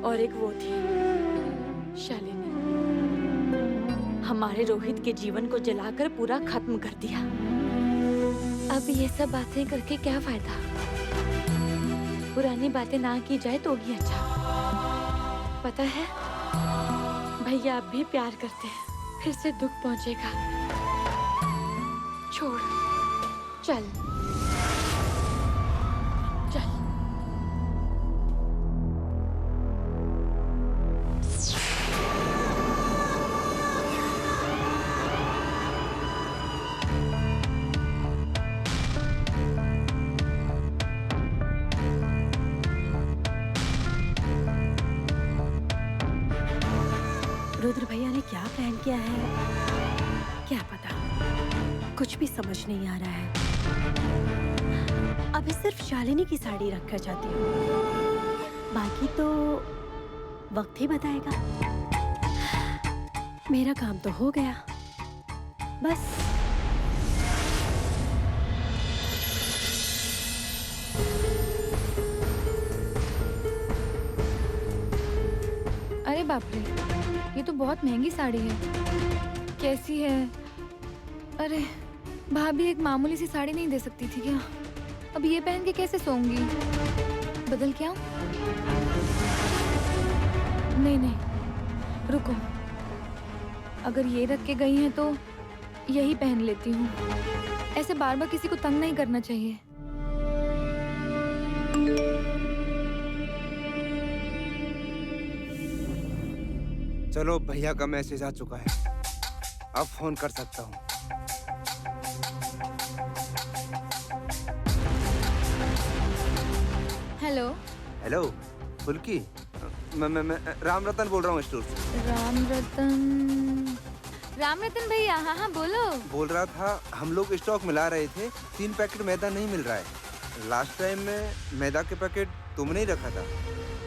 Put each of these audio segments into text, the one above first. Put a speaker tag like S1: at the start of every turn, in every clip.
S1: और एक वो थी शालिनी। हमारे रोहित के जीवन को जलाकर पूरा खत्म कर दिया। अब ये सब बातें करके क्या फायदा? पुरानी बातें ना की जाए तो ही अच्छा। पता है भैया आप भी प्यार करते हैं, फिर से दुख पहुंचेगा। छोड़, चल चल।
S2: रुद्र भैया ने क्या प्लान किया है, क्या पता, कुछ भी समझ नहीं आ रहा है। अभी सिर्फ शालिनी की साड़ी रखकर जाती हूँ, बाकी तो वक्त ही बताएगा। मेरा काम तो हो गया बस।
S3: अरे बाप रे, ये तो बहुत महंगी साड़ी है। कैसी है? अरे भाभी एक मामूली सी साड़ी नहीं दे सकती थी क्या? अब ये पहन के कैसे सोऊंगी? बदल के आऊं? नहीं नहीं, रुको, अगर ये रख के गई हैं तो यही पहन लेती हूँ। ऐसे बार बार किसी को तंग नहीं करना चाहिए।
S4: चलो भैया का मैसेज आ चुका है, अब फोन कर सकता हूँ।
S3: हेलो।
S4: हेलो फुल्की, मैं राम रतन बोल रहा हूँ स्टोर से।
S3: राम रतन भैया, हाँ हाँ बोलो।
S4: बोल रहा था हम लोग स्टॉक मिला रहे थे, 3 पैकेट मैदा नहीं मिल रहा है। लास्ट टाइम में मैदा के पैकेट तुमने ही रखा था।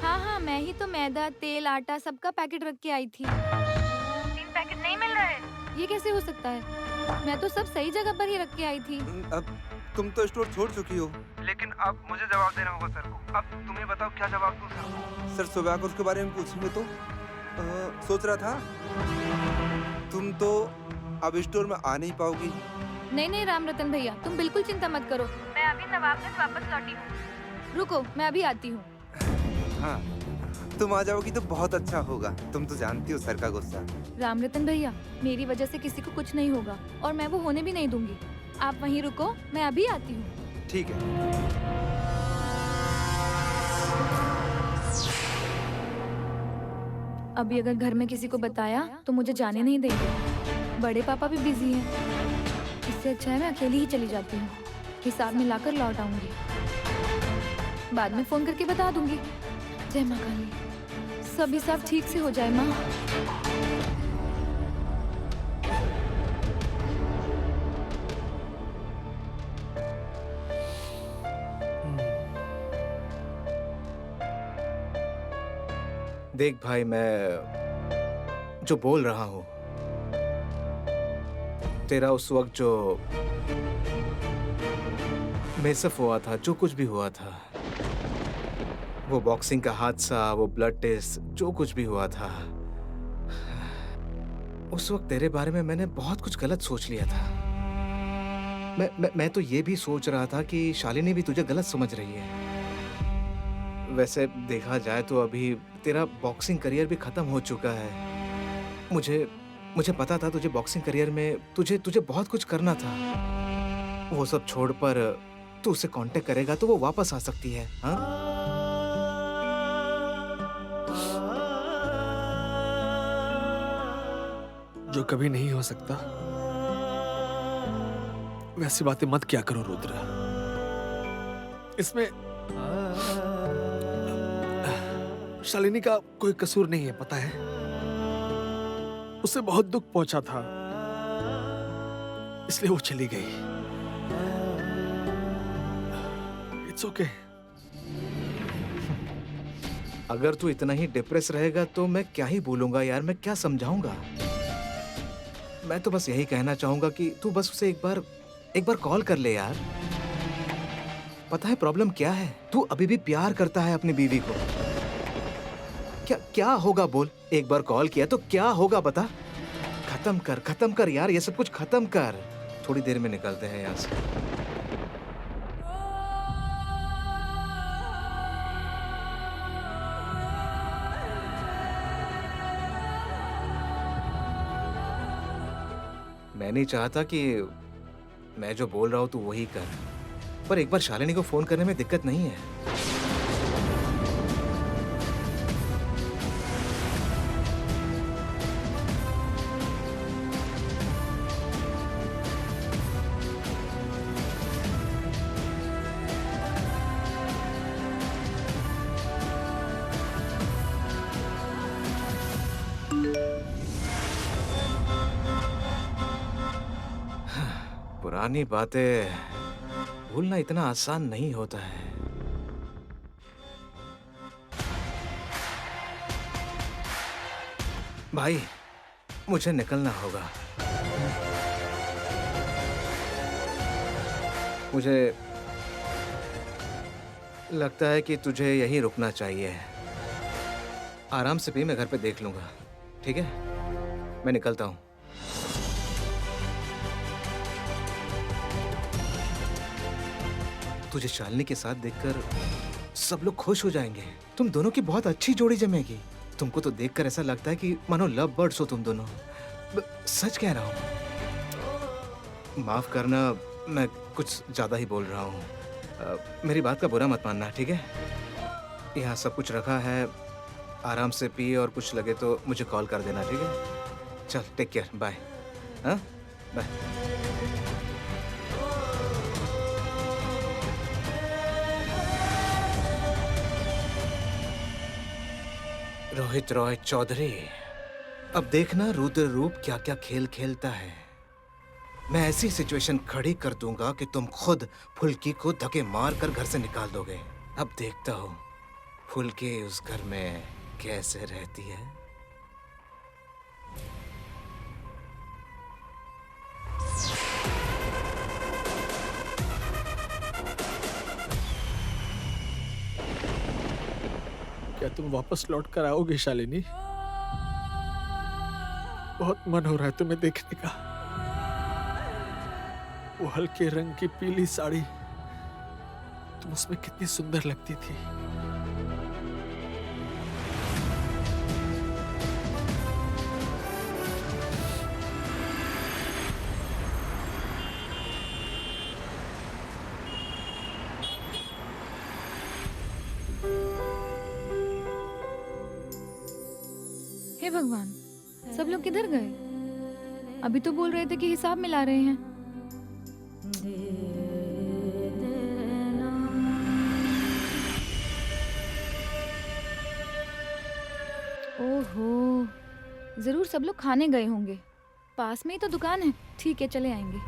S3: हाँ हाँ, मैं ही तो मैदा, तेल, आटा सबका पैकेट रख के आई थी। 3 पैकेट नहीं मिल रहे, ये कैसे हो सकता है? मैं तो सब सही जगह पर ही रख के आई थी।
S4: अब तुम तो स्टोर छोड़ चुकी हो, लेकिन अब मुझे जवाब देना होगा सर को। अब तुम ही बताओ क्या जवाब दूं सर को। सर सुबह आकर उसके बारे में पूछेंगे तो सोच रहा था तुम तो अब स्टोर में आ नहीं पाओगी।
S3: नहीं नहीं राम रतन भैया, तुम बिल्कुल चिंता मत करो, मैं अभी नवाबगंज वापस लौटी हूँ। रुको, मैं अभी आती हूँ।
S4: हाँ, तुम आ जाओगी तो बहुत अच्छा होगा। तुम तो जानती हो सर का गुस्सा।
S3: राम रतन भैया, मेरी वजह से किसी को कुछ नहीं होगा और मैं वो होने भी नहीं दूंगी। आप वहीं रुको, मैं अभी आती हूँ।
S4: ठीक है।
S3: अभी अगर घर में किसी को बताया तो मुझे जाने नहीं देंगे। बड़े पापा भी बिजी हैं। इससे अच्छा है मैं अकेली ही चली जाती हूँ, हिसाब मिलाकर लौट आऊंगी। बाद में फोन करके बता दूंगी। जय माँ काली, सब हिसाब ठीक से हो जाए माँ।
S5: देख भाई, मैं जो बोल रहा हूँ, तेरा उस वक्त जो मेसअप हुआ था, जो कुछ भी हुआ था, वो बॉक्सिंग का हादसा, वो ब्लड टेस्ट, जो कुछ भी हुआ था, उस वक्त तेरे बारे में मैंने बहुत कुछ गलत सोच लिया था। मैं तो ये भी सोच रहा था कि शालिनी भी तुझे गलत समझ रही है। वैसे देखा जाए तो अभी तेरा बॉक्सिंग करियर भी खत्म हो चुका है। मुझे पता था तुझे बॉक्सिंग करियर में तुझे बहुत कुछ करना था। वो सब छोड़ पर तू उससे कांटेक्ट करेगा तो वो वापस आ सकती है। हाँ,
S6: जो कभी नहीं हो सकता वैसी बातें मत क्या करो रुद्र। इसमें शालिनी का कोई कसूर नहीं है, पता है। उसे बहुत दुख पहुंचा था, इसलिए वो चली गई। It's okay.
S5: अगर तू इतना ही डिप्रेस रहेगा तो मैं क्या ही बोलूंगा यार, मैं क्या समझाऊंगा। मैं तो बस यही कहना चाहूंगा कि तू बस उसे एक बार कॉल कर ले यार। पता है प्रॉब्लम क्या है? तू अभी भी प्यार करता है अपनी बीवी को। क्या क्या होगा बोल? एक बार कॉल किया तो क्या होगा बता? खत्म कर यार, ये सब कुछ खत्म कर। थोड़ी देर में निकलते हैं यहाँ से। मैं नहीं चाहता कि मैं जो बोल रहा हूँ तू वही कर, पर एक बार शालिनी को फोन करने में दिक्कत नहीं है। पुरानी बातें भूलना इतना आसान नहीं होता है। भाई, मुझे निकलना होगा। मुझे लगता है कि तुझे यहीं रुकना चाहिए। आराम से पी, मैं घर पे देख लूंगा। ठीक है, मैं निकलता हूँ। तुझे शालिनी के साथ देखकर सब लोग खुश हो जाएंगे। तुम दोनों की बहुत अच्छी जोड़ी जमेगी। तुमको तो देखकर ऐसा लगता है कि मानो लव बर्ड्स हो तुम दोनों। सच कह रहा हूँ। माफ करना, मैं कुछ ज्यादा ही बोल रहा हूँ। मेरी बात का बुरा मत मानना, ठीक है? यहाँ सब कुछ रखा है, आराम से पी और कुछ लगे तो मुझे कॉल कर देना, ठीक है? चल, टेक केयर, बाय। हाँ, बाय। रोहित रॉय चौधरी, अब देखना रुद्र रूप क्या क्या खेल खेलता है। मैं ऐसी सिचुएशन खड़ी कर दूंगा कि तुम खुद फुल्की को धक्के मार कर घर से निकाल दोगे। अब देखता हूँ फुल्की उस घर में कैसे रहती है।
S6: क्या तुम वापस लौट कर आओगे शालिनी? बहुत मन हो रहा है तुम्हें देखने का। वो हल्के रंग की पीली साड़ी, तुम उसमें कितनी सुंदर लगती थी।
S3: हे भगवान, सब लोग किधर गए? अभी तो बोल रहे थे कि हिसाब मिला रहे हैं। ओहो, जरूर सब लोग खाने गए होंगे। पास में ही तो दुकान है। ठीक है, चले आएंगे।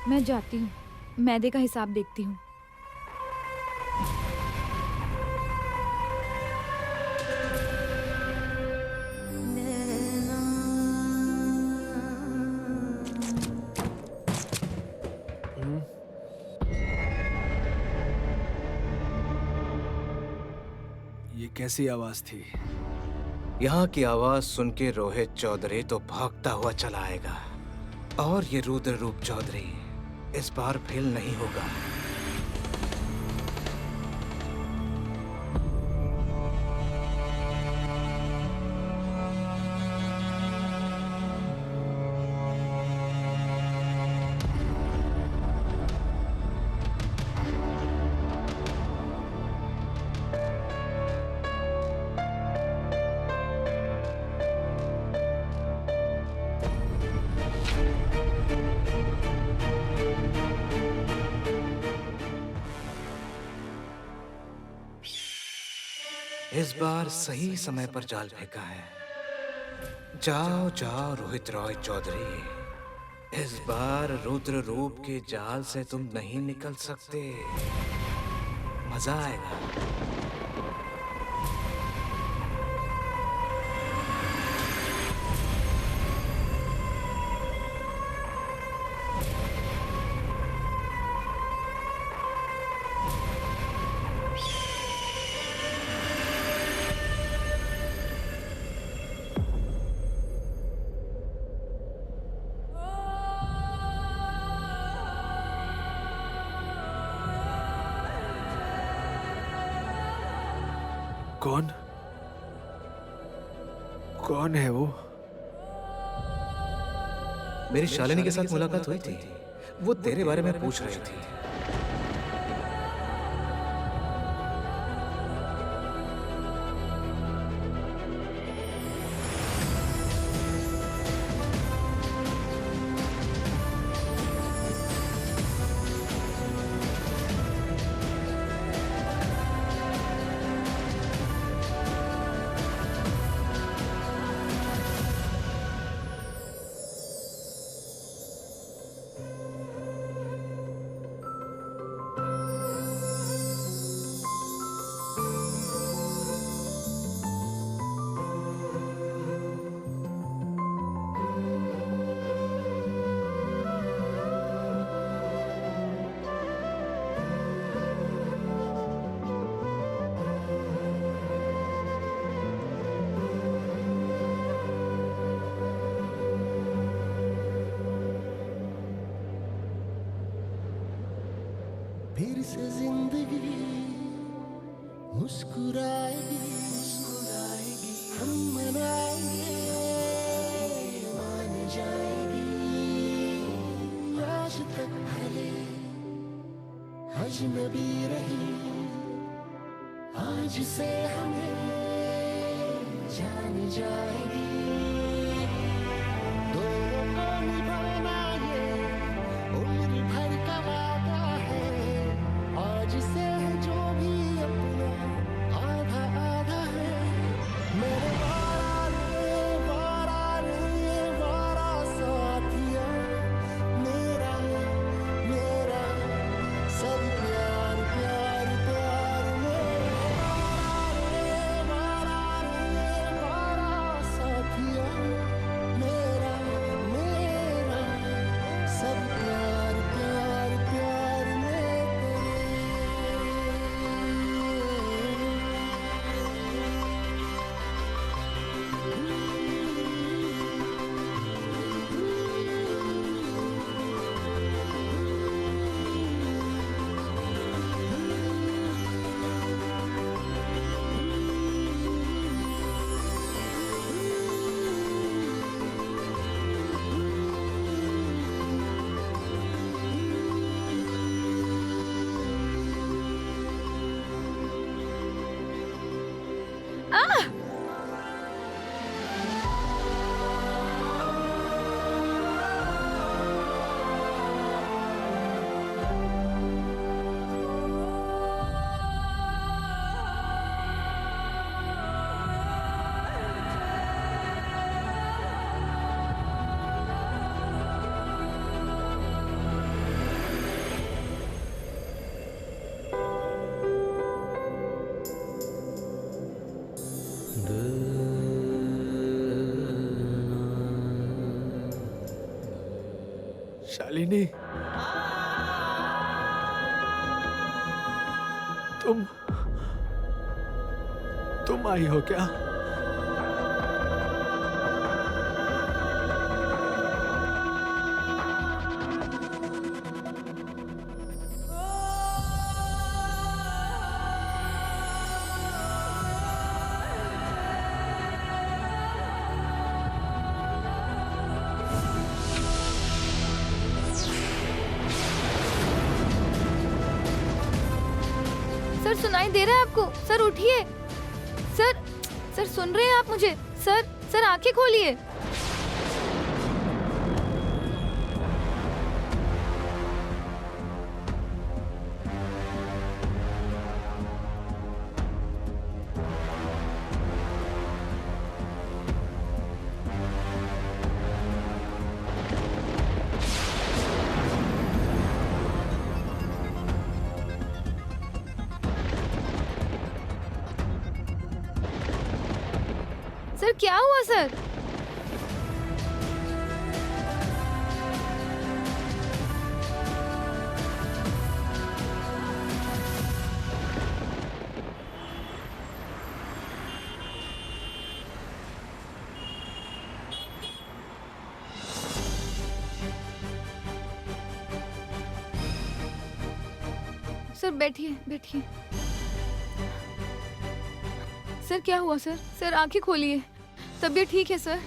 S3: मैं जाती हूँ, मैदे का हिसाब देखती हूँ।
S6: ये कैसी आवाज थी?
S5: यहाँ की आवाज सुन के रोहित चौधरी तो भागता हुआ चला आएगा, और ये रुद्र रूप चौधरी इस बार फेल नहीं होगा। इस बार सही समय पर जाल फेंका है। जाओ जाओ रोहित रॉय चौधरी, इस बार रुद्र रूप के जाल से तुम नहीं निकल सकते। मजा आएगा।
S6: कौन कौन है वो?
S5: मेरी शालिनी के साथ मुलाकात हुई थी। वो तेरे बारे में पूछ रही थी।
S7: फिर से जिंदगी मुस्कुराएगी, हम मनाएंगे, मान जाएगी। आज तक भले अजनबी रही, आज से हमें जान जाएगी। दोनों को निभाना ये उम्र भर का वादा है। आज से जो भी अपना आधा आधा है। मेरे वारा साथिया, मेरा मेरा सब प्यार प्यार प्यार। वारा साथिया, मेरा मेरा सब प्यार प्यार प्यार में तेरे।
S6: शालिनी, तुम आई हो क्या?
S3: सर सुनाई दे रहा है आपको? सर उठिए। सर सर सुन रहे हैं आप मुझे? सर सर आंखें खोलिए। सर क्या हुआ सर? सर बैठिए बैठिए। सर क्या हुआ सर? सर आंखें खोलिए, तबीयत ठीक है सर?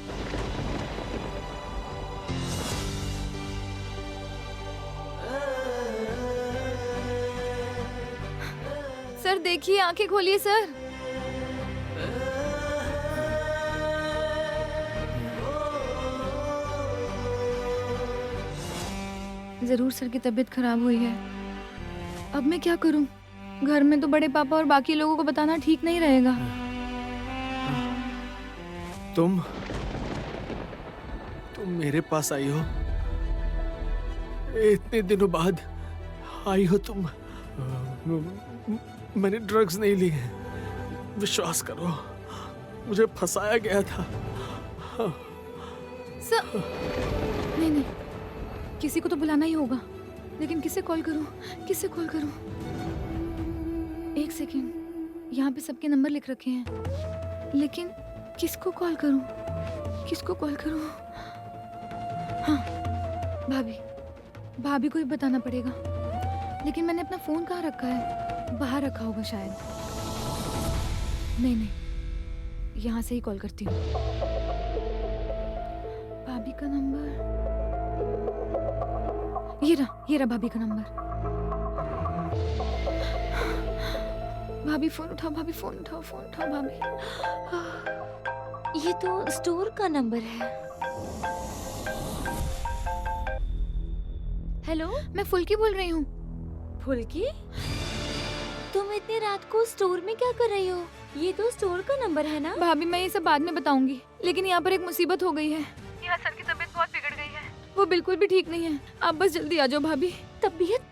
S3: सर देखिए, आंखें खोलिए सर। जरूर सर की तबीयत खराब हुई है। अब मैं क्या करूं? घर में तो बड़े पापा और बाकी लोगों को बताना ठीक नहीं रहेगा।
S6: तुम मेरे पास आई हो, इतने दिनों बाद आई हो तुम। मैंने ड्रग्स नहीं लिए, विश्वास करो, मुझे फंसाया गया था।
S3: सर नहीं नहीं, किसी को तो बुलाना ही होगा, लेकिन किसे कॉल करूं? किसे कॉल करूं? एक सेकेंड, यहाँ पे सबके नंबर लिख रखे हैं, लेकिन किसको कॉल करूं? किसको कॉल करूं? हाँ, भाभी को ही बताना पड़ेगा। लेकिन मैंने अपना फोन कहाँ रखा है? बाहर रखा होगा शायद। नहीं, यहाँ से ही कॉल करती हूँ। भाभी का नंबर, ये रहा भाभी का नंबर। भाभी फोन उठाओ, भाभी फोन उठाओ, फोन उठाओ भाभी।
S1: ये तो स्टोर का नंबर है। हेलो,
S3: मैं फुल्की बोल रही हूँ।
S1: फुल्की, तुम इतनी रात को स्टोर में क्या कर रही हो? ये तो स्टोर का नंबर है ना?
S3: भाभी मैं ये सब बाद में बताऊंगी, लेकिन यहाँ पर एक मुसीबत हो गई है। यहाँ सर की तबीयत बहुत बिगड़ गई है, वो बिल्कुल भी ठीक नहीं है। आप बस जल्दी आ जाओ भाभी।
S1: तबीयत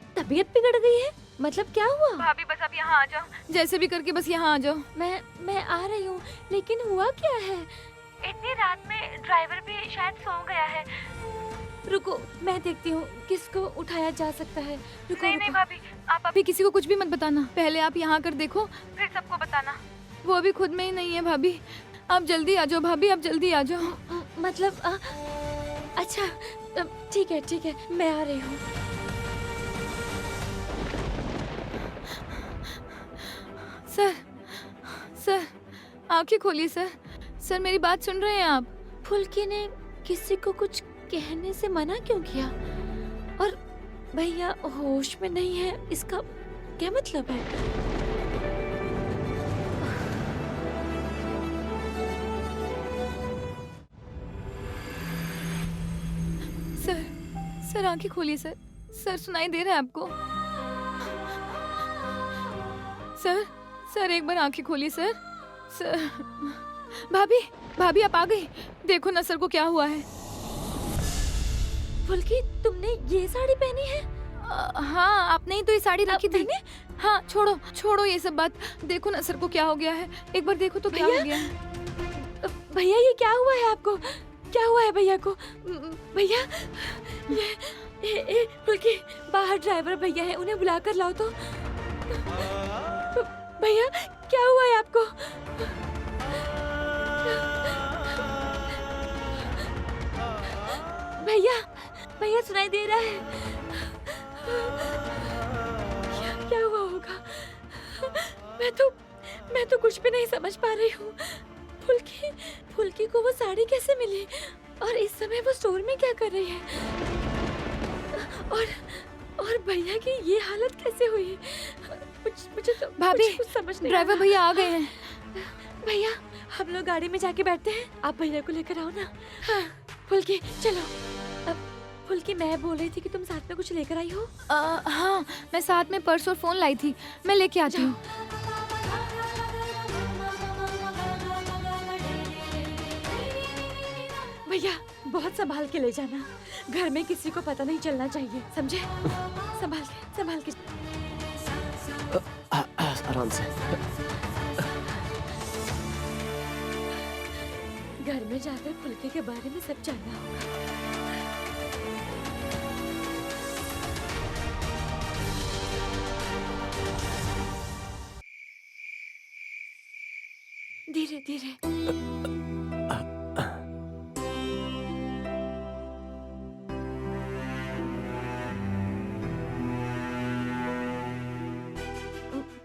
S1: बिगड़ गई है? मतलब क्या हुआ?
S3: भाभी बस आप यहाँ आ जाओ, जैसे भी करके बस यहाँ आ जाओ।
S1: मैं आ रही हूँ, लेकिन हुआ क्या है?
S3: इतनी रात में ड्राइवर भी शायद सो गया है।
S1: रुको, मैं देखती हूँ किसको उठाया जा सकता है। रुको,
S3: नहीं भाभी, आप अभी किसी को कुछ भी मत बताना। पहले आप यहाँ कर देखो, फिर सबको बताना। वो अभी खुद में ही नहीं है भाभी। आप जल्दी आ जाओ भाभी, आप जल्दी आ जाओ।
S1: मतलब अच्छा, ठीक है, मैं आ रही हूँ।
S3: सर आंखें खोलिए सर। सर मेरी बात सुन रहे हैं आप?
S1: फुल्की ने किसी को कुछ कहने से मना क्यों किया? और भैया होश में नहीं है, इसका क्या मतलब है?
S3: सर आंखें खोलिए सर। सर सुनाई दे रहा है आपको? सर एक बार आंखें खोलिए सर। भाभी आप आ गई? देखो ना सर को क्या हुआ है।
S1: फुल्की, तुमने ये साड़ी पहनी है?
S3: हाँ, आपने ही तो ये साड़ी रखी थी। हाँ, छोड़ो ये सब बात। देखो ना सर को क्या हो गया है, एक बार देखो तो क्या हो गया है।
S1: भैया ये क्या हुआ है आपको? क्या हुआ है भैया को? भैया, ये फुल्की, बाहर ड्राइवर भैया है, उन्हें बुला कर लाओ तो। भैया क्या हुआ है आपको? भैया सुनाई दे रहा है? क्या हुआ होगा? मैं तो कुछ भी नहीं समझ पा रही हूँ। फुल्की को वो साड़ी कैसे मिली? और इस समय वो स्टोर में क्या कर रही है? और भैया की ये हालत कैसे हुई? मुझे तो
S3: भाभी,
S1: कुछ समझ नहीं
S3: ड्राइवर भैया आ गए हैं।
S1: भैया, हम लोग गाड़ी में जाके बैठते हैं, आप भैया को लेकर आओ ना। हाँ, फुल्की चलो। फुल्की, मैं बोल रही थी कि तुम साथ में कुछ लेकर आई हो?
S3: हाँ, मैं साथ में पर्स और फोन लाई थी, मैं लेके आती हूँ।
S1: भैया बहुत संभाल के ले जाना, घर में किसी को पता नहीं चलना चाहिए, समझे? संभाल के।
S6: आराम से।
S1: घर में जाकर फुल्की के बारे में सब जानना होगा। धीरे धीरे।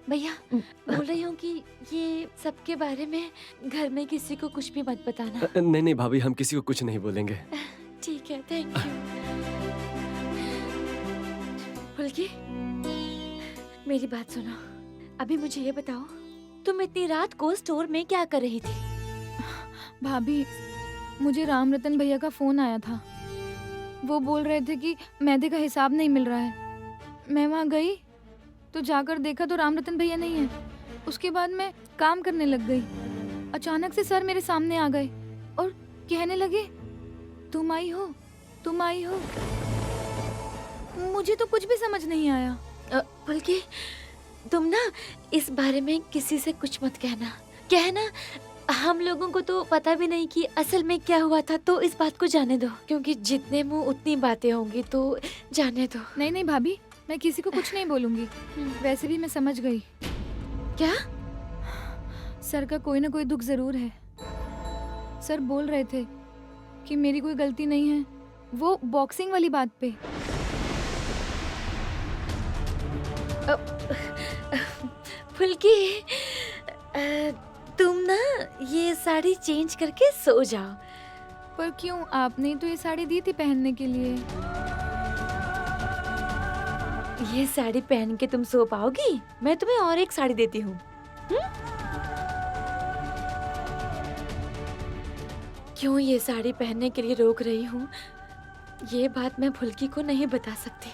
S1: भैया बोल रही हूँ कि ये सबके बारे में घर में किसी को कुछ भी मत बताना।
S8: नहीं नहीं भाभी, हम किसी को कुछ नहीं बोलेंगे।
S1: ठीक है, थैंक यू। फुल्की, मेरी बात सुनो। अभी मुझे ये बताओ, तुम इतनी रात को स्टोर में क्या कर रही थी?
S3: भाभी, मुझे राम रतन भैया का फोन आया था। वो बोल रहे थे कि मैदे का हिसाब नहीं मिल रहा है। मैं वहाँ गई तो जाकर देखा तो राम रतन भैया नहीं है। उसके बाद मैं काम करने लग गई। अचानक से सर मेरे सामने आ गए और कहने लगे, तुम आई हो, तुम आई हो। मुझे तो कुछ भी समझ नहीं आया।
S1: बल्कि तुम ना इस बारे में किसी से कुछ मत कहना। हम लोगों को तो पता भी नहीं कि असल में क्या हुआ था, तो इस बात को जाने दो, क्योंकि जितने मुंह उतनी बातें होंगी, तो जाने दो।
S3: नहीं नहीं भाभी, मैं किसी को कुछ नहीं बोलूंगी। वैसे भी मैं समझ गई।
S1: क्या?
S3: सर का कोई ना कोई दुख जरूर है। सर बोल रहे थे कि मेरी कोई गलती नहीं है, वो बॉक्सिंग वाली बात पे।
S1: फुल्की, तुम ना ये साड़ी चेंज करके सो जाओ।
S3: पर क्यों? आपने तो ये साड़ी दी थी पहनने के लिए।
S1: ये साड़ी पहन के तुम सो पाओगी? मैं तुम्हें और एक साड़ी देती हूँ। क्यों ये साड़ी पहनने के लिए रोक रही हूँ, ये बात मैं फुल्की को नहीं बता सकती।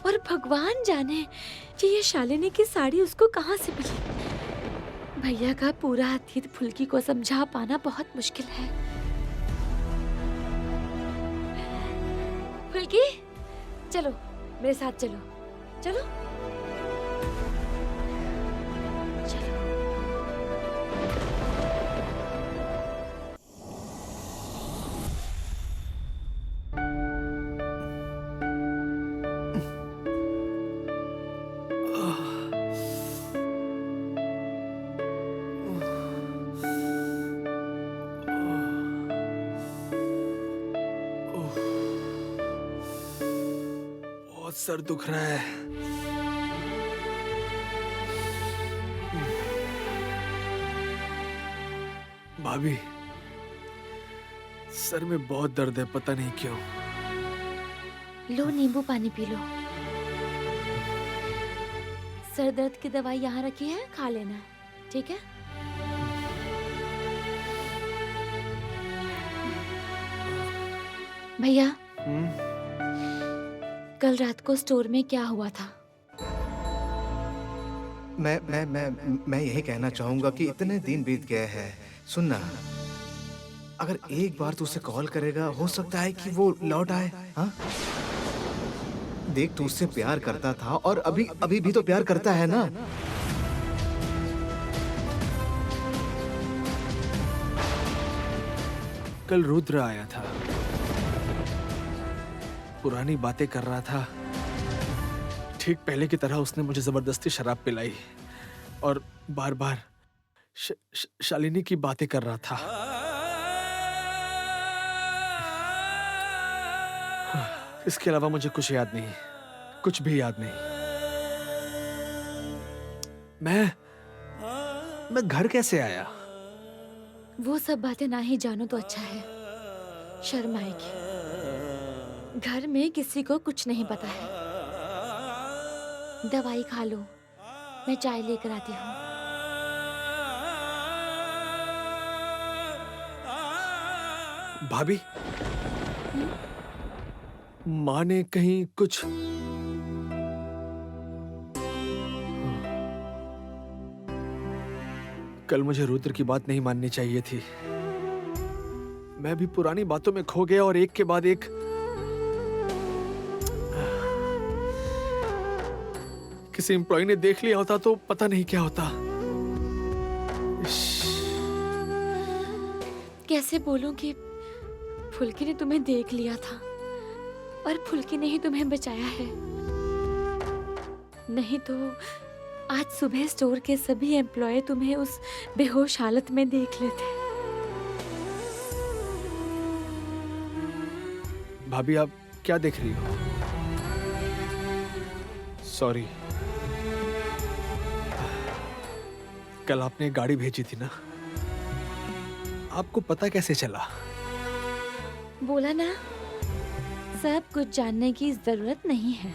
S1: और भगवान जाने कि ये शालिनी की साड़ी उसको कहाँ से मिली। भैया का पूरा अतीत फुल्की को समझा पाना बहुत मुश्किल है। फुल्की, चलो मेरे साथ चलो। चलो चलो।
S6: बहुत सर दुख रहा है। भाभी, सर में बहुत दर्द है, पता नहीं क्यों।
S1: लो नींबू पानी पी लो। सर दर्द की दवाई यहाँ रखी है, खा लेना, ठीक है? भैया, कल रात को स्टोर में क्या हुआ था?
S5: मैं यही कहना चाहूंगा कि इतने दिन बीत गए हैं। सुनना, अगर एक बार तू उसे कॉल करेगा, हो सकता है कि वो लौट आए। हाँ, देख, तू उससे प्यार करता था और अभी भी तो प्यार करता है ना।
S6: कल रुद्र आया था, पुरानी बातें कर रहा था। ठीक पहले की तरह उसने मुझे जबरदस्ती शराब पिलाई और बार बार शालिनी की बातें कर रहा था। इसके अलावा मुझे कुछ याद नहीं, कुछ भी याद नहीं। मैं घर कैसे आया?
S1: वो सब बातें ना ही जानो तो अच्छा है, शर्म आएगी। घर में किसी को कुछ नहीं पता है। दवाई खा लो, मैं चाय लेकर आती हूँ।
S6: भाभी, माँ ने कहीं कुछ कल मुझे रुद्र की बात नहीं माननी चाहिए थी। मैं भी पुरानी बातों में खो गया और एक के बाद एक किसी एम्प्लॉय ने देख लिया होता तो पता नहीं क्या होता।
S1: कैसे बोलूं कि फुल्की ने तुम्हें देख लिया था और फुल्की ने ही तुम्हें बचाया है। नहीं तो आज सुबह स्टोर के सभी एम्प्लॉय तुम्हें उस बेहोश हालत में देख लेते।
S6: भाभी, आप क्या देख रही हो? सॉरी। कल आपने एक गाड़ी भेजी थी ना, आपको पता कैसे चला?
S1: बोला ना, सब कुछ जानने की जरूरत नहीं है।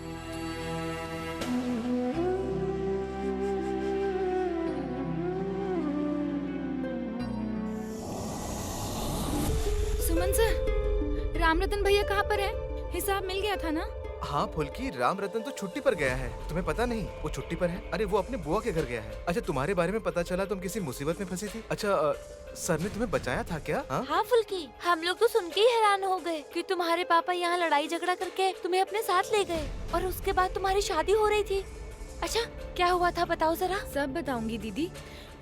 S3: सुमन सर, रामरतन भैया कहाँ पर है? हिसाब मिल गया था ना?
S5: हाँ फुल्की, राम रतन तो छुट्टी पर गया है। तुम्हें पता नहीं वो छुट्टी पर है? अरे वो अपने बुआ के घर गया है। अच्छा, तुम्हारे बारे में पता चला तुम किसी मुसीबत में फंसी थी। अच्छा, सर ने तुम्हें बचाया था क्या? हाँ?
S1: हाँ फुल्की, हम लोग तो सुन के ही हैरान हो गए कि तुम्हारे पापा यहाँ लड़ाई झगड़ा करके तुम्हें अपने साथ ले गए और उसके बाद तुम्हारी शादी हो रही थी। अच्छा, क्या हुआ था बताओ जरा।
S3: सब बताऊंगी दीदी,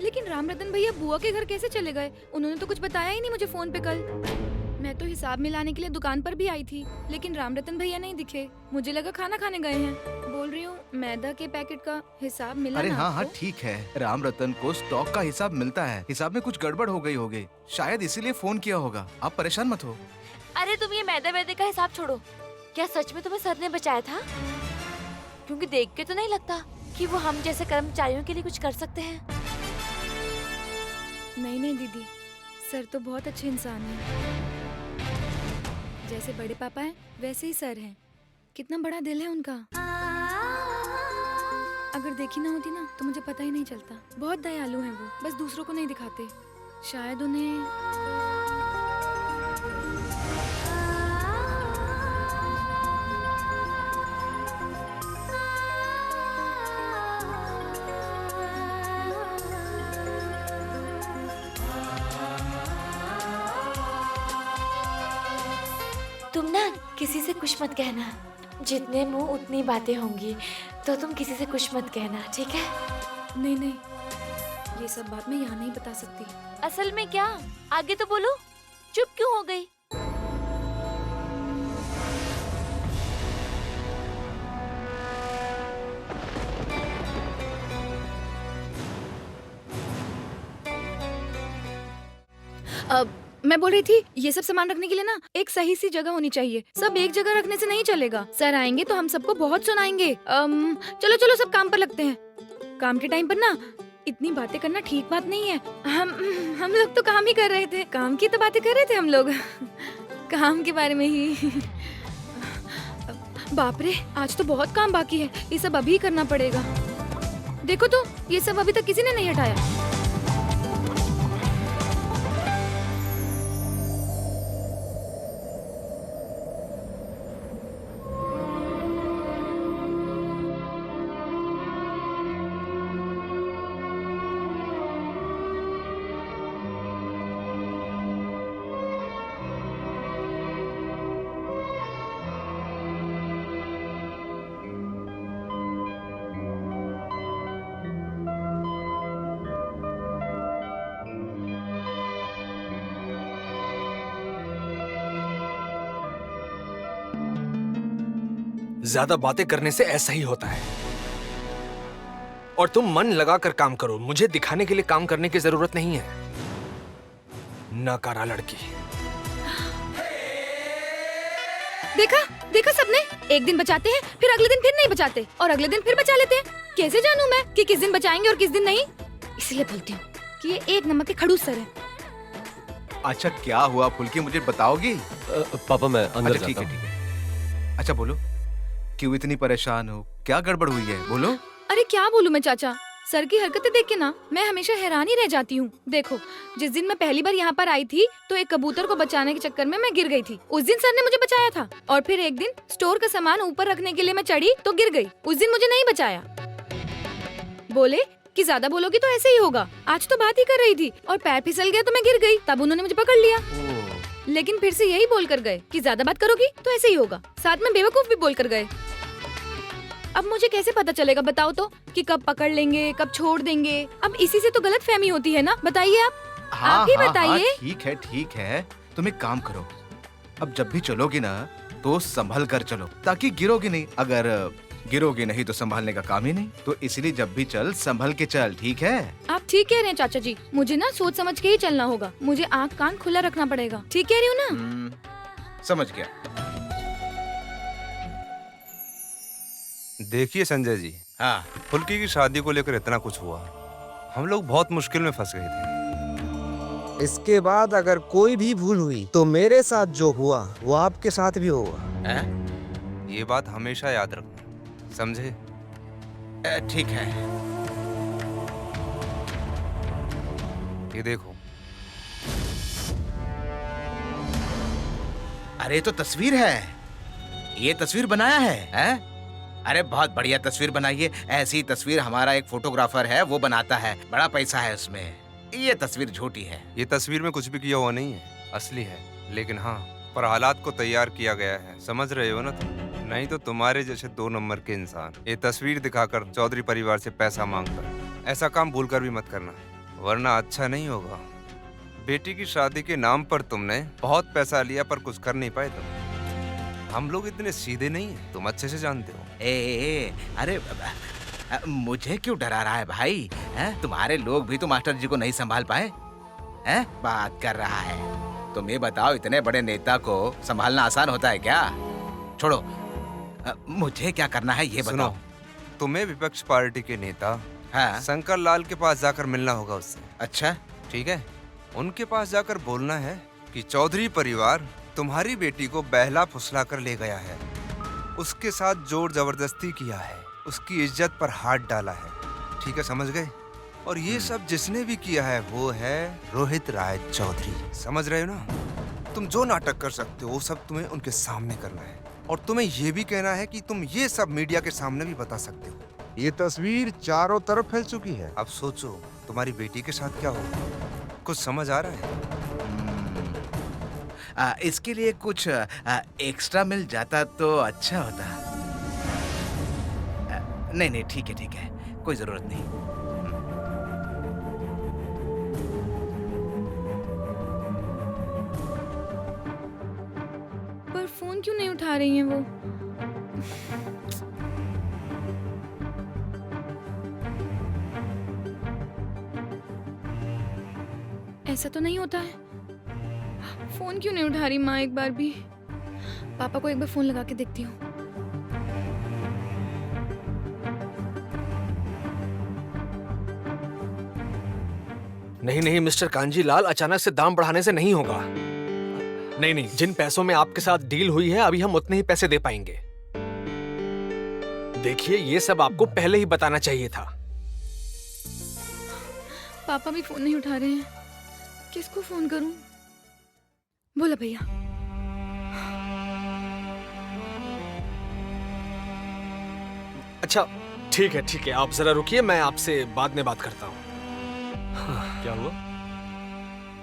S3: लेकिन रामरतन भैया बुआ के घर कैसे चले गए? उन्होंने तो कुछ बताया ही नहीं मुझे फोन पे कल। मैं तो हिसाब मिलाने के लिए दुकान पर भी आई थी, लेकिन रामरतन भैया नहीं दिखे। मुझे लगा खाना खाने गए हैं। बोल रही हूँ, मैदा के पैकेट का हिसाब मिला
S5: अरे
S3: ना
S5: हाँ हाँ
S3: आपको?
S5: ठीक है, राम रतन को स्टॉक का हिसाब मिलता है। हिसाब में कुछ गड़बड़ हो गई होगी, शायद इसीलिए फोन किया होगा। आप परेशान मत हो।
S1: अरे तुम ये मैदे वैदे का हिसाब छोड़ो। क्या सच में तुम्हें सर ने बचाया था? क्योंकि देख के तो नहीं लगता कि वो हम जैसे कर्मचारियों के लिए कुछ कर सकते हैं।
S3: नहीं नहीं दीदी, सर तो बहुत अच्छे इंसान हैं। जैसे बड़े पापा हैं वैसे ही सर हैं। कितना बड़ा दिल है उनका। अगर देखी ना होती ना तो मुझे पता ही नहीं चलता। बहुत दयालु हैं वो, बस दूसरों को नहीं दिखाते। शायद उन्हें
S1: तुम ना किसी से कुछ मत कहना। जितने मुंह उतनी बातें होंगी, तो तुम किसी से कुछ मत कहना, ठीक है?
S3: नहीं नहीं, ये सब बात मैं यहाँ नहीं बता सकती।
S1: असल में क्या? आगे तो बोलो, चुप क्यों हो गई?
S3: अब मैं बोल रही थी, ये सब सामान रखने के लिए ना एक सही सी जगह होनी चाहिए। सब एक जगह रखने से नहीं चलेगा। सर आएंगे तो हम सबको बहुत सुनाएंगे। चलो चलो सब काम पर लगते हैं। काम के टाइम पर ना इतनी बातें करना ठीक बात नहीं है। हम लोग तो काम ही कर रहे थे। काम की तो बातें कर रहे थे हम लोग। काम के बारे में ही। बाप रे, आज तो बहुत काम बाकी है। ये सब अभी करना पड़ेगा। देखो तो, ये सब अभी तक किसी ने नहीं हटाया।
S6: ज्यादा बातें करने से ऐसा ही होता है। और तुम मन लगाकर काम करो। मुझे दिखाने के लिए काम करने की जरूरत नहीं है। नकारा लड़की।
S3: देखा देखा सबने, एक दिन बचाते हैं फिर अगले दिन फिर नहीं बचाते और अगले दिन फिर बचा लेते हैं। कैसे जानूं मैं कि किस दिन बचाएंगे और किस दिन नहीं? इसलिए बोलती हूँ कि ये एक नमक के खड़ूस सर है।
S5: अच्छा क्या हुआ फुल्की, मुझे बताओगी?
S8: पापा मैं अंदर
S5: अच्छा ठीक
S8: जाता
S5: है
S8: हूँ।
S5: ठीक है। अच्छा बोलो, क्यों इतनी परेशान हो? क्या गड़बड़ हुई है, बोलो।
S3: अरे क्या बोलूं मैं चाचा, सर की हरकतें देख के ना मैं हमेशा हैरान ही रह जाती हूँ। देखो, जिस दिन मैं पहली बार यहाँ पर आई थी तो एक कबूतर को बचाने के चक्कर में मैं गिर गई थी। उस दिन सर ने मुझे बचाया था। और फिर एक दिन स्टोर का सामान ऊपर रखने के लिए मैं चढ़ी तो गिर गई। उस दिन मुझे नहीं बचाया। बोले कि ज्यादा बोलोगी तो ऐसे ही होगा। आज तो बात ही कर रही थी और पैर फिसल गया तो मैं गिर गई। तब उन्होंने मुझे पकड़ लिया। लेकिन फिर से यही बोल कर गए कि ज्यादा बात करोगी तो ऐसे ही होगा। साथ में बेवकूफ भी बोल कर गए। अब मुझे कैसे पता चलेगा बताओ तो कि कब पकड़ लेंगे कब छोड़ देंगे? अब इसी से तो गलत फहमी होती है ना। बताइए आप ही बताइए।
S5: ठीक है, तुम एक काम करो, अब जब भी चलोगी ना तो संभल कर चलो, ताकि गिरोगी नहीं। अगर गिरोगी नहीं तो संभालने का काम ही नहीं। तो इसलिए जब भी चल संभल के चल, ठीक है?
S3: आप ठीक कह रहे हैं चाचा जी। मुझे ना सोच समझ के ही चलना होगा। मुझे आँख कान खुला रखना पड़ेगा। ठीक कह रही हूँ ना?
S5: समझ गया।
S4: देखिए संजय जी,
S5: हाँ
S4: फुल्की की शादी को लेकर इतना कुछ हुआ, हम लोग बहुत मुश्किल में फंस गए थे।
S9: इसके बाद अगर कोई भी भूल हुई तो मेरे साथ जो हुआ वो आपके साथ भी होगा।
S4: ये बात हमेशा याद रखना, समझे?
S5: ठीक है।
S4: ये देखो।
S5: अरे तो तस्वीर है, ये तस्वीर बनाया है, हैं? अरे बहुत बढ़िया तस्वीर बनाई है। ऐसी तस्वीर हमारा एक फोटोग्राफर है, वो बनाता है, बड़ा पैसा है उसमें। ये तस्वीर झूठी है।
S4: ये तस्वीर में कुछ भी किया हुआ नहीं है, असली है। लेकिन हाँ, पर हालात को तैयार किया गया है, समझ रहे हो ना तुम? नहीं तो तुम्हारे जैसे 2 नंबर के इंसान ये तस्वीर दिखाकर चौधरी परिवार से पैसा मांगता। ऐसा काम भूलकर भी मत करना, वरना अच्छा नहीं होगा। बेटी की शादी के नाम पर तुमने बहुत पैसा लिया पर कुछ कर नहीं पाए तुम। हम लोग इतने सीधे नहीं हैं, तुम अच्छे से जानते हो।
S5: अरे मुझे क्यों डरा रहा है भाई? तुम्हारे लोग भी तो मास्टर जी को नहीं संभाल पाए। बात कर रहा है। तुम ये बताओ, इतने बड़े नेता को संभालना आसान होता है क्या? छोड़ो, मुझे क्या करना है ये बताओ।
S4: तुम्हें विपक्ष पार्टी के नेता शंकर लाल के पास जाकर मिलना होगा उससे।
S5: अच्छा,
S4: ठीक है। उनके पास जाकर बोलना है कि चौधरी परिवार तुम्हारी बेटी को बहला फुसला कर ले गया है, उसके साथ जोर जबरदस्ती किया है, उसकी इज्जत पर हाथ डाला है। ठीक है, समझ गए? और ये सब जिसने भी किया है वो है रोहित राय चौधरी। समझ रहे हो ना? तुम जो नाटक कर सकते हो वो सब तुम्हें उनके सामने करना है, और तुम्हें ये भी कहना है कि तुम ये सब मीडिया के सामने भी बता सकते हो।
S9: ये तस्वीर चारों तरफ फैल चुकी है।
S4: अब सोचो तुम्हारी बेटी के साथ क्या होगा। कुछ समझ आ रहा है?
S5: इसके लिए कुछ एक्स्ट्रा मिल जाता तो अच्छा होता। नहीं, ठीक है, कोई जरूरत नहीं।
S3: पर फोन क्यों नहीं उठा रही हैं वो? ऐसा तो नहीं होता है। फोन क्यों नहीं उठा रही माँ एक बार भी? पापा को एक बार फोन लगा के देखती हूँ।
S6: नहीं मिस्टर कांजीलाल, अचानक से दाम बढ़ाने से नहीं होगा। नहीं, जिन पैसों में आपके साथ डील हुई है अभी हम उतने ही पैसे दे पाएंगे। देखिए, ये सब आपको पहले ही बताना चाहिए था।
S3: पापा भी फोन नहीं उठा रहे हैं, किसको फोन करूं? बोला भैया।
S6: अच्छा ठीक है, आप जरा रुकिए, मैं आपसे बाद में बात करता हूँ।
S8: क्या हुआ?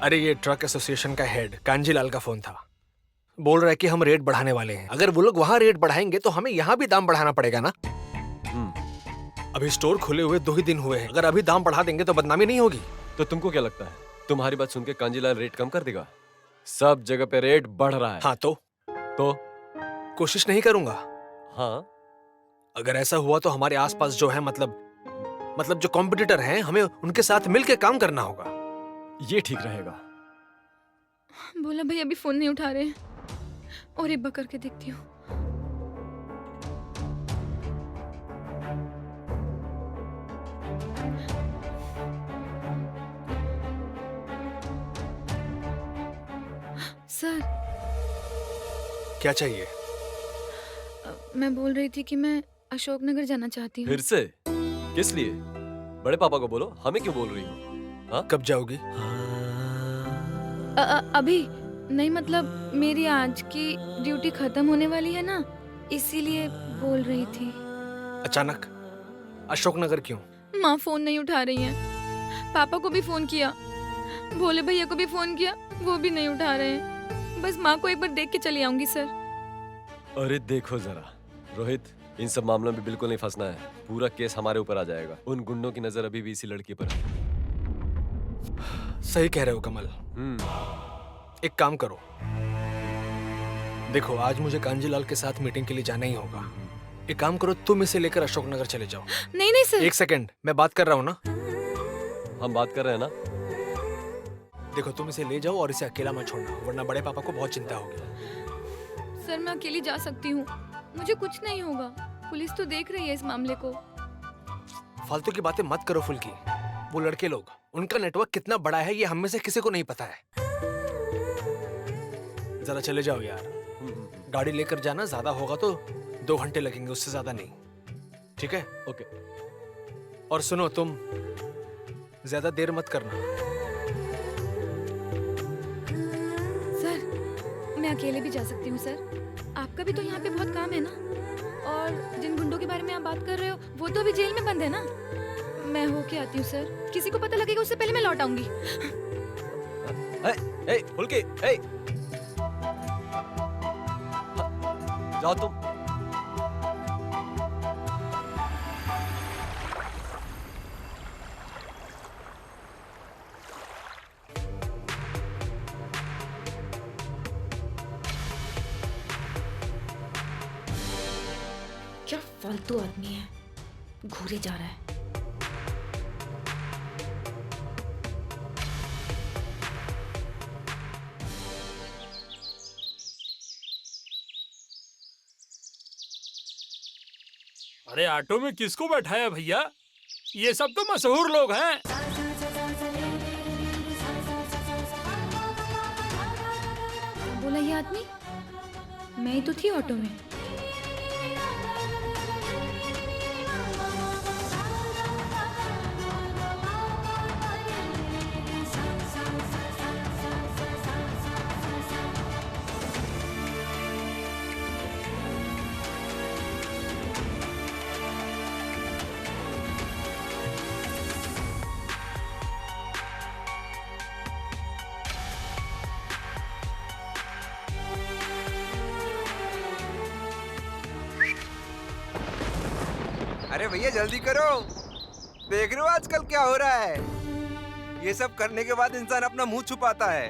S6: अरे ये ट्रक एसोसिएशन का हेड कांजीलाल का फोन था। बोल रहा है कि हम रेट बढ़ाने वाले हैं। अगर वो लोग वहां रेट बढ़ाएंगे तो हमें यहाँ भी दाम बढ़ाना पड़ेगा ना। अभी स्टोर खुले हुए 2 ही दिन हुए हैं, अगर अभी दाम बढ़ा देंगे तो बदनामी नहीं होगी?
S8: तो तुमको क्या लगता है तुम्हारी बात सुन के कांजीलाल रेट कम कर देगा? सब जगह पे रेट बढ़ रहा है।
S6: हाँ तो कोशिश नहीं करूंगा।
S8: हाँ,
S6: अगर ऐसा हुआ तो हमारे आसपास जो है मतलब जो कॉम्पिटिटर हैं, हमें उनके साथ मिलके काम करना होगा।
S8: ये ठीक रहेगा।
S3: बोला भैया अभी फोन नहीं उठा रहे हैं, और एक बार करके देखती हूँ। सर,
S6: क्या चाहिए?
S3: मैं बोल रही थी कि मैं अशोकनगर जाना चाहती हूँ।
S8: फिर से? किस लिए? बड़े पापा को बोलो, हमें क्यों बोल रही हो? हाँ?
S6: कब जाओगी?
S3: अभी नहीं, मतलब मेरी आज की ड्यूटी खत्म होने वाली है ना, इसीलिए बोल रही थी।
S6: अचानक अशोकनगर क्यों?
S3: माँ फोन नहीं उठा रही हैं। पापा को भी फोन किया, भोले भैया को भी फोन किया, वो भी नहीं उठा रहे हैं। बस माँ को एक बार देख के चली आऊंगी सर।
S8: अरे देखो जरा रोहित, इन सब मामलों में बिल्कुल नहीं फंसना है। पूरा केस हमारे ऊपर आ जाएगा। उन गुंडों की नजर अभी भी इसी लड़की पर है।
S6: सही कह रहे हो कमल। एक काम करो, देखो आज मुझे कांजीलाल के साथ मीटिंग के लिए जाना ही होगा। एक काम करो, तुम इसे लेकर अशोकनगर चले जाओ।
S3: नहीं सर।
S6: एक सेकंड, मैं बात कर रहा हूँ ना।
S8: हम बात कर रहे हैं ना।
S6: देखो तुम इसे ले जाओ और इसे अकेला मत छोड़ना, वरना बड़े पापा को बहुत चिंता होगी।
S3: सर मैं अकेली जा सकती हूँ, मुझे कुछ नहीं होगा। पुलिस तो देख रही है इस मामले को।
S6: फालतू की बातें मत करो फुल्की, वो लड़के लोग, उनका नेटवर्क कितना बड़ा है ये हम में से किसी को नहीं पता है। जरा चले जाओ यार, गाड़ी लेकर जाना, ज्यादा होगा तो 2 घंटे लगेंगे, उससे ज्यादा नहीं। ठीक है?
S8: ओके।
S6: और सुनो, तुम ज्यादा देर मत करना।
S3: सर, मैं अकेले भी जा सकती हूँ सर। आपका भी तो यहाँ पे बहुत काम है ना। और जिन गुंडों के बारे में आप बात कर रहे हो वो तो अभी जेल में बंद है ना। मैं होके आती हूँ सर, किसी को पता लगेगा उससे पहले मैं लौट आऊंगी।
S8: ए, फुल्की, ए, जाओ तुम।
S3: क्या फालतू आदमी है, घूरे जा रहा है।
S10: अरे ऑटो में किसको बैठाया भैया? ये सब तो मशहूर लोग हैं।
S3: बोला ये आदमी? मैं ही तो थी ऑटो में।
S4: अरे भैया जल्दी करो, देख रहे हो आजकल क्या हो रहा है? ये सब करने के बाद इंसान अपना मुंह छुपाता है।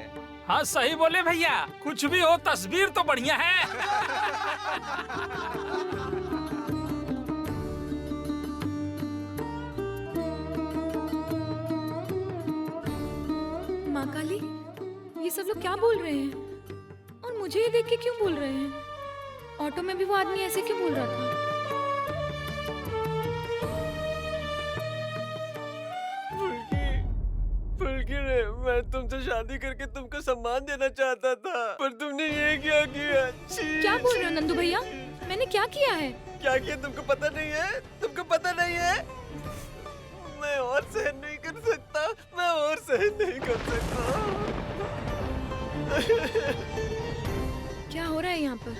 S10: हाँ सही बोले भैया, कुछ भी हो तस्वीर तो बढ़िया है।
S3: माँ काली, ये सब लोग क्या बोल रहे हैं? और मुझे ये देख के क्यों बोल रहे हैं? ऑटो में भी वो आदमी ऐसे क्यों बोल रहा था?
S8: मैं तुमसे शादी करके तुमको सम्मान देना चाहता था, पर तुमने ये क्या किया?
S3: क्या बोल रहे हो नंदू भैया? मैंने क्या किया है?
S8: क्या किया तुमको पता नहीं है? तुमको पता नहीं है? मैं और सहन नहीं कर सकता, मैं और सहन नहीं कर सकता।
S3: क्या हो रहा है यहाँ पर?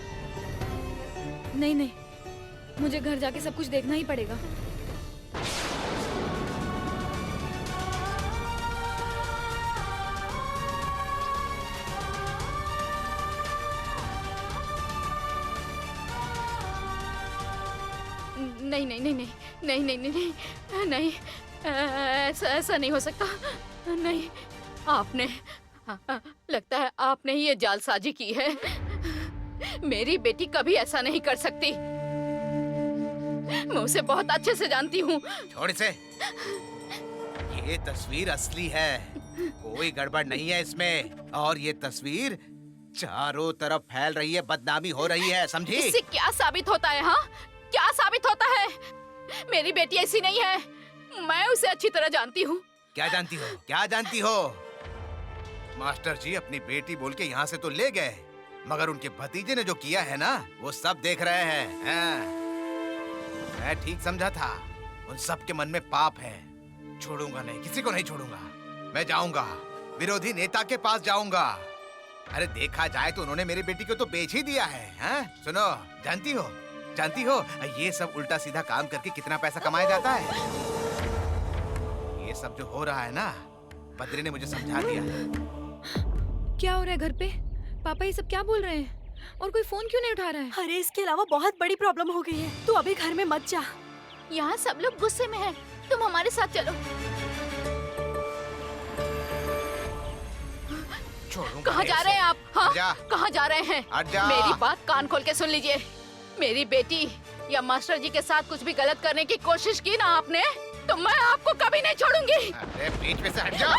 S3: नहीं नहीं, मुझे घर जाके सब कुछ देखना ही पड़ेगा।
S1: नहीं नहीं नहीं नहीं नहीं नहीं नहीं नहीं, ऐसा नहीं हो सकता। नहीं, आपने लगता है आपने ही ये जालसाजी की है। मेरी बेटी कभी ऐसा नहीं कर सकती। मैं उसे बहुत अच्छे से जानती हूँ।
S11: छोड़ इसे, ये तस्वीर असली है, कोई गड़बड़ नहीं है इसमें। और ये तस्वीर चारों तरफ फैल रही है, बदनामी हो रही है, समझी?
S1: इससे क्या साबित होता है? हाँ, क्या साबित होता है? मेरी बेटी ऐसी नहीं है, मैं उसे अच्छी तरह जानती हूँ।
S11: क्या जानती हो? क्या जानती हो? मास्टर जी अपनी बेटी बोल के यहाँ से तो ले गए, मगर उनके भतीजे ने जो किया है ना, वो सब देख रहे हैं। हाँ। मैं ठीक समझा था, उन सब के मन में पाप है। छोड़ूंगा नहीं, किसी को नहीं छोड़ूंगा। मैं जाऊंगा, विरोधी नेता के पास जाऊंगा। अरे देखा जाए तो उन्होंने मेरी बेटी को तो बेच ही दिया है। हाँ? सुनो, जानती हो ये सब उल्टा सीधा काम करके कितना पैसा कमाया जाता है? ये सब जो हो रहा है ना, बद्री ने मुझे समझा दिया।
S3: क्या हो रहा है घर पे? पापा ये सब क्या बोल रहे हैं? और कोई फोन क्यों नहीं उठा रहा है?
S2: अरे इसके अलावा बहुत बड़ी प्रॉब्लम हो गई है, तू अभी घर में मत जा।
S1: यहाँ सब लोग गुस्से में हैं। तुम हमारे साथ चलो। कहाँ जा रहे हैं आप? हाँ? कहाँ जा रहे हैं? मेरी बात कान खोल के सुन लीजिए। मेरी बेटी या मास्टर जी के साथ कुछ भी गलत करने की कोशिश की ना आपने, तो मैं आपको कभी नहीं छोड़ूंगी।
S11: अरे बीच में से हट जा।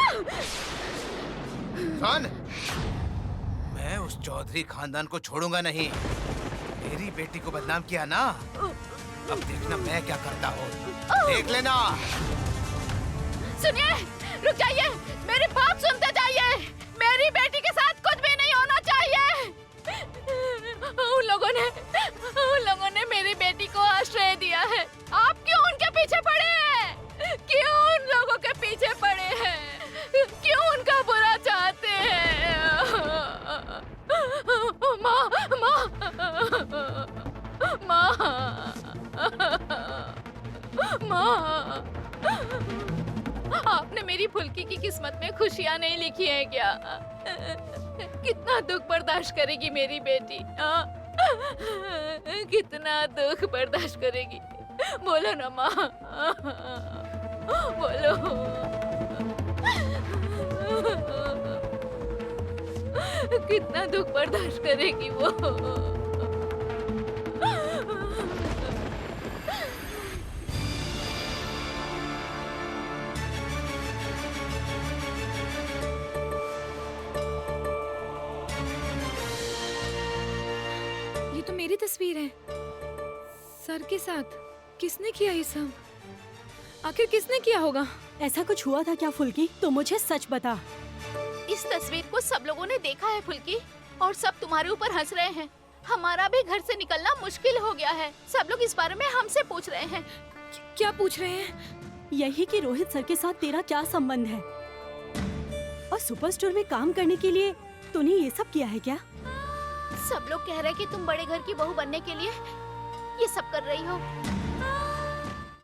S11: सुन, मैं उस चौधरी खानदान को छोड़ूंगा नहीं। मेरी बेटी को बदनाम किया ना, अब देखना मैं क्या करता हूँ, देख लेना।
S1: सुनिए, रुक जाइए, मेरी बात सुनते जाइए। मेरी बेटी के साथ कुछ भी नहीं होना चाहिए। उन लोगों ने मेरी बेटी को आश्रय दिया है। आप क्यों उनके पीछे पड़े हैं? क्यों उन लोगों के पीछे पड़े हैं? क्यों उनका बुरा चाहते हैं? माँ, माँ, आपने मेरी फुल्की की किस्मत में खुशियाँ नहीं लिखी है क्या? कितना दुख बर्दाश्त करेगी मेरी बेटी? कितना दुख बर्दाश्त करेगी? बोलो ना माँ, बोलो। कितना दुख बर्दाश्त करेगी वो?
S3: ये तो मेरी तस्वीर है सर के साथ। किसने किया ये सब? आखिर किसने किया होगा?
S2: ऐसा कुछ हुआ था क्या फुल्की? तो मुझे सच बता।
S1: इस तस्वीर को सब लोगों ने देखा है फुल्की, और सब तुम्हारे ऊपर हंस रहे हैं। हमारा भी घर से निकलना मुश्किल हो गया है। सब लोग इस बारे में हमसे पूछ रहे हैं।
S3: क्या पूछ रहे हैं?
S2: यही कि रोहित सर के साथ तेरा क्या संबंध है, और सुपर स्टोर में काम करने के लिए तूने ये सब किया है क्या?
S1: सब लोग कह रहे हैं कि तुम बड़े घर की बहू बनने के लिए ये सब कर रही हो।